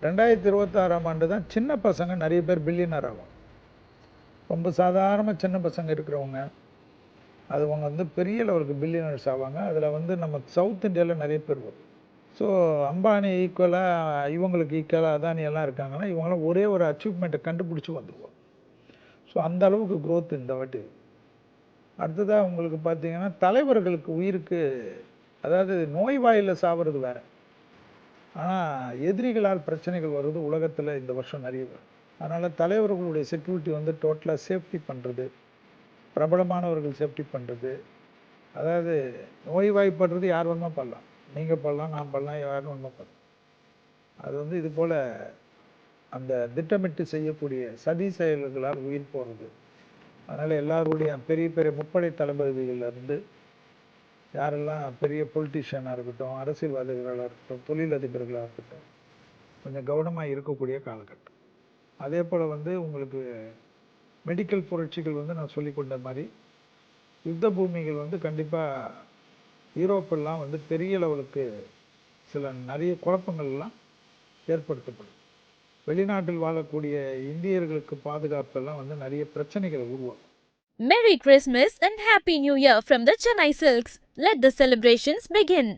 2026ஆம் ஆண்டு தான் சின்ன பசங்க நிறைய பேர் பில்லியனர் ஆகும். ரொம்ப சாதாரண சின்ன பசங்க இருக்கிறவங்க அவங்க வந்து பெரிய லெவலுக்கு பில்லியனர்ஸ் ஆவாங்க. அதில் வந்து நம்ம சவுத் இந்தியாவில் நிறைய பேர் வரும். ஸோ அம்பானி ஈக்குவலாக இவங்களுக்கு ஈக்குவலாக அதானி எல்லாம் இருக்காங்கன்னா இவங்களாம் ஒரே ஒரு அச்சீவ்மெண்ட்டை கண்டுபிடிச்சி வந்துடுவோம். ஸோ அந்த அளவுக்கு க்ரோத் இந்த வாட்டி. அடுத்ததாக உங்களுக்கு பார்த்தீங்கன்னா தலைவர்களுக்கு உயிருக்கு, அதாவது நோய் வாயில் சாவது வேறு, ஆனால் எதிரிகளால் பிரச்சனைகள் வருது உலகத்தில் இந்த வருஷம் நிறைய வரும். அதனால் தலைவர்களுடைய செக்யூரிட்டி வந்து டோட்டலாக சேஃப்டி பண்ணுறது, பிரபலமானவர்கள் சேஃப்டி பண்ணுறது, அதாவது நோய்வாய்ப்படுறது யார் வேணுமா பண்ணலாம், நீங்கள் பண்ணலாம், நான் பண்ணலாம், யார் வேணுமா பண்ணலாம். அது வந்து இது போல் அந்த திட்டமிட்டு செய்யக்கூடிய சதி செயல்களால் உயிர் போகிறது. அதனால் எல்லாருடைய பெரிய பெரிய முப்படை தளபதிகளிலிருந்து யாரெல்லாம் பெரிய பொலிட்டிஷியனாக இருக்கட்டும், அரசியல்வாதிகளாக இருக்கட்டும், தொழிலதிபர்களாக இருக்கட்டும், கொஞ்சம் கவனமாக இருக்கக்கூடிய காலகட்டம். அதே போல் வந்து உங்களுக்கு மெடிக்கல் புரட்சிகள் வந்து நான் சொல்லிக்கொண்ட மாதிரி யுத்த பூமிகள் வந்து கண்டிப்பாக யூரோப்பெல்லாம் வந்து பெரிய லெவலுக்கு சில நிறைய குழப்பங்கள்லாம் ஏற்படுத்தப்படும். வெளிநாட்டில் வாழக்கூடிய இந்தியர்களுக்கு பாதுகாப்பெல்லாம் வந்து நிறைய பிரச்சனைகளை உருவாகும். Merry Christmas and Happy New Year from the Chennai Silks. Let the celebrations begin.